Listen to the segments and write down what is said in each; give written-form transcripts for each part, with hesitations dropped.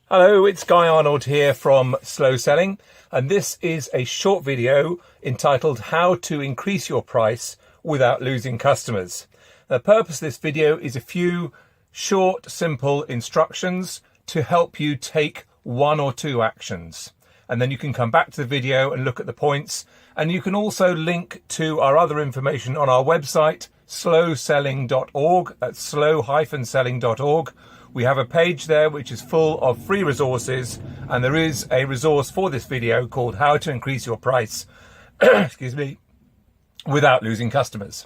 Hello, it's Guy Arnold here from Slow Selling, and this is a short video entitled How to Increase Your Price Without Losing Customers. The purpose of this video is a few short, simple instructions to help you take one or two actions. And then you can come back to the video and look at the points. And you can also link to our other information on our website, slowselling.org. That's slow-selling.org. We have a page there which is full of free resources, and there is a resource for this video called How to Increase Your Price excuse me, without losing customers.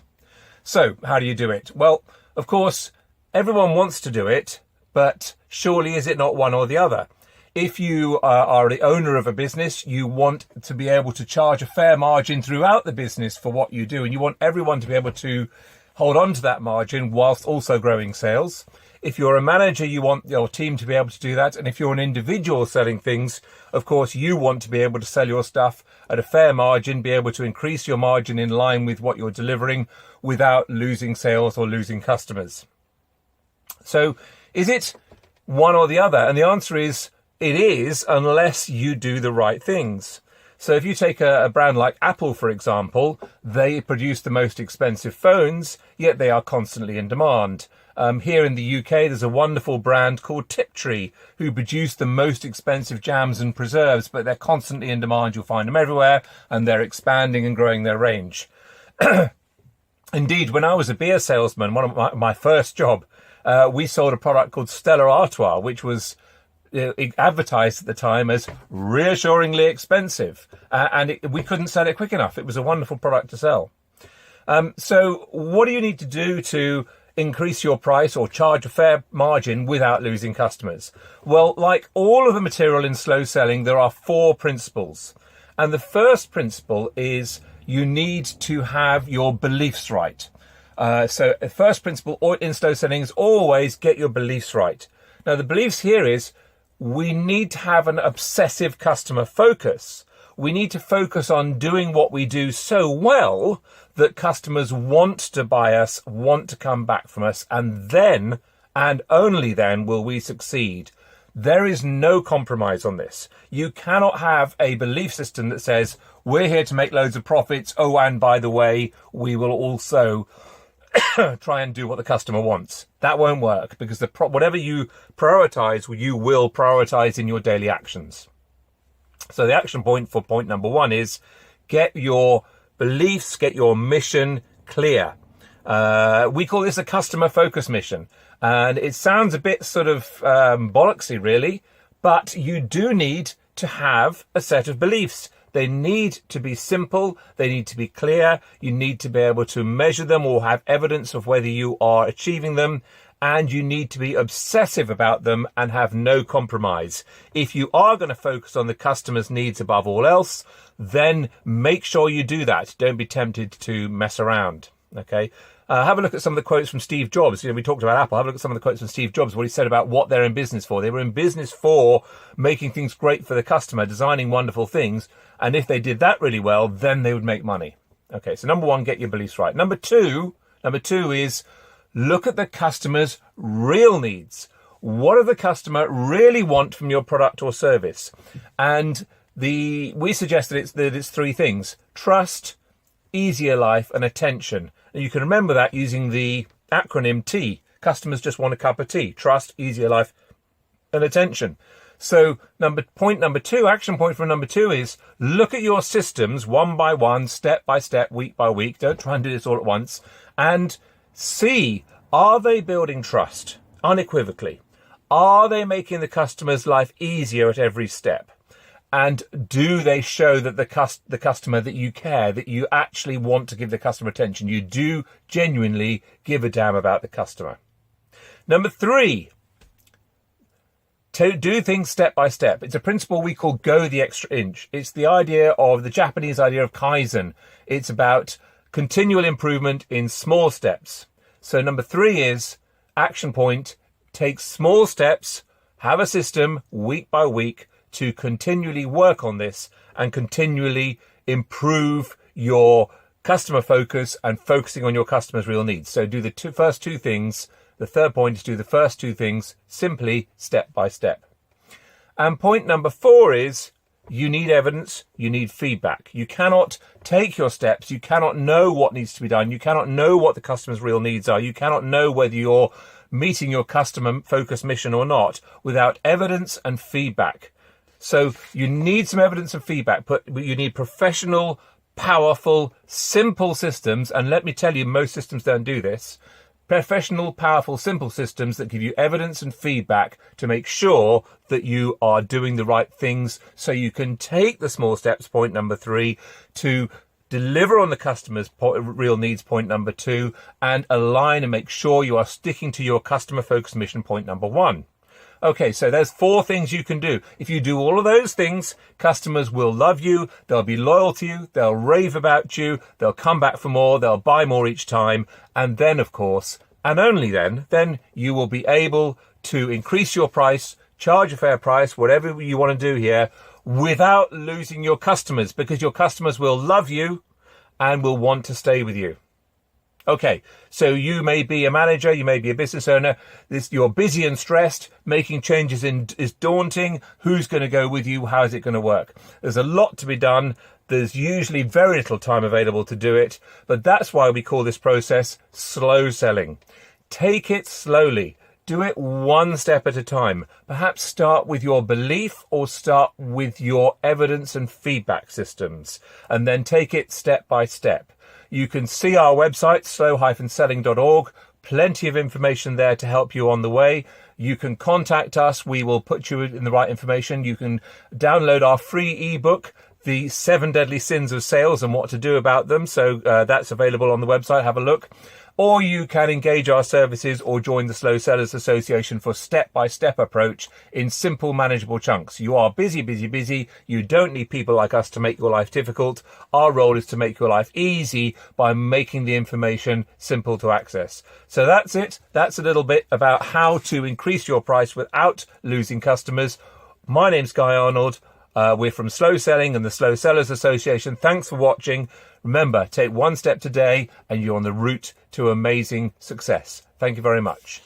So how do you do it? Well, of course, everyone wants to do it, but surely is it not one or the other? If you are the owner of a business, you want to be able to charge a fair margin throughout the business for what you do, and you want everyone to be able to hold on to that margin whilst also growing sales. If you're a manager, you want your team to be able to do that. And if you're an individual selling things, of course, you want to be able to sell your stuff at a fair margin, be able to increase your margin in line with what you're delivering without losing sales or losing customers. So is it one or the other? And the answer is it is, unless you do the right things. So if you take a brand like Apple, for example, they produce the most expensive phones, yet they are constantly in demand. Here in the UK, there's a wonderful brand called Tiptree who produce the most expensive jams and preserves, but they're constantly in demand. You'll find them everywhere, and they're expanding and growing their range. Indeed, when I was a beer salesman, one of my first job, we sold a product called Stella Artois, which was advertised at the time as reassuringly expensive, and we couldn't sell it quick enough. It was a wonderful product to sell. So what do you need to do to increase your price or charge a fair margin without losing customers? Well, like all of the material in slow selling, there are four principles. And the first principle is you need to have your beliefs right. So the first principle in slow selling is always get your beliefs right. Now, the beliefs here is we need to have an obsessive customer focus. We need to focus on doing what we do so well that customers want to buy us, want to come back from us, and then, and only then, will we succeed. There is no compromise on this. You cannot have a belief system that says, we're here to make loads of profits, oh, and by the way, we will also try and do what the customer wants. That won't work, because whatever you prioritize, you will prioritize in your daily actions. So the action point for point number one is get your beliefs, get your mission clear. We call this a customer focus mission. And it sounds a bit sort of bollocksy, really, but you do need to have a set of beliefs. They need to be simple. They need to be clear. You need to be able to measure them or have evidence of whether you are achieving them. And you need to be obsessive about them and have no compromise. If you are going to focus on the customer's needs above all else, then make sure you do that. Don't be tempted to mess around. Okay. Have a look at some of the quotes from Steve Jobs. We talked about Apple. Have a look at some of the quotes from Steve Jobs, what he said about what they're in business for. They were in business for making things great for the customer, designing wonderful things. And if they did that really well, then they would make money. Okay. So number one, get your beliefs right. Number two is look at the customer's real needs. What does the customer really want from your product or service? And we suggest that it's three things: trust, easier life, and attention. And you can remember that using the acronym T. Customers just want a cup of tea. Trust, easier life, and attention. So point number two, action point for number two is look at your systems one by one, step by step, week by week. Don't try and do this all at once. And see, are they building trust unequivocally? Are they making the customer's life easier at every step? And do they show that the customer that you care, that you actually want to give the customer attention? You do genuinely give a damn about the customer. Number three, to do things step by step. It's a principle we call go the extra inch. It's the idea of the Japanese idea of Kaizen. It's about continual improvement in small steps. So number three is action point, take small steps, have a system week by week to continually work on this and continually improve your customer focus and focusing on your customer's real needs. So do the first two things. The third point is do the first two things simply step by step. And point number 4 is you need evidence, you need feedback. You cannot take your steps. You cannot know what needs to be done. You cannot know what the customer's real needs are. You cannot know whether you're meeting your customer focused mission or not without evidence and feedback. So you need some evidence and feedback, but you need professional, powerful, simple systems. And let me tell you, most systems don't do this. Professional, powerful, simple systems that give you evidence and feedback to make sure that you are doing the right things so you can take the small steps, point number 3, to deliver on the customer's real needs, point number 2, and align and make sure you are sticking to your customer-focused mission, point number 1. Okay, so there's 4 things you can do. If you do all of those things, customers will love you, they'll be loyal to you, they'll rave about you, they'll come back for more, they'll buy more each time, and then, of course, and only then you will be able to increase your price, charge a fair price, whatever you want to do here, without losing your customers, because your customers will love you and will want to stay with you. Okay, so you may be a manager, you may be a business owner, you're busy and stressed, making changes is daunting. Who's going to go with you? How is it going to work? There's a lot to be done. There's usually very little time available to do it, but that's why we call this process slow selling. Take it slowly. Do it one step at a time. Perhaps start with your belief or start with your evidence and feedback systems, and then take it step by step. You can see our website, slow-selling.org. Plenty of information there to help you on the way. You can contact us. We will put you in the right information. You can download our free ebook, The 7 Deadly Sins of Sales and What to Do About Them. So that's available on the website. Have a look. Or you can engage our services or join the Slow Sellers Association for step-by-step approach in simple, manageable chunks. You are busy. You don't need people like us to make your life difficult. Our role is to make your life easy by making the information simple to access. So that's it. That's a little bit about how to increase your price without losing customers. My name's Guy Arnold. We're from Slow Selling and the Slow Sellers Association. Thanks for watching. Remember, take one step today and you're on the route to amazing success. Thank you very much.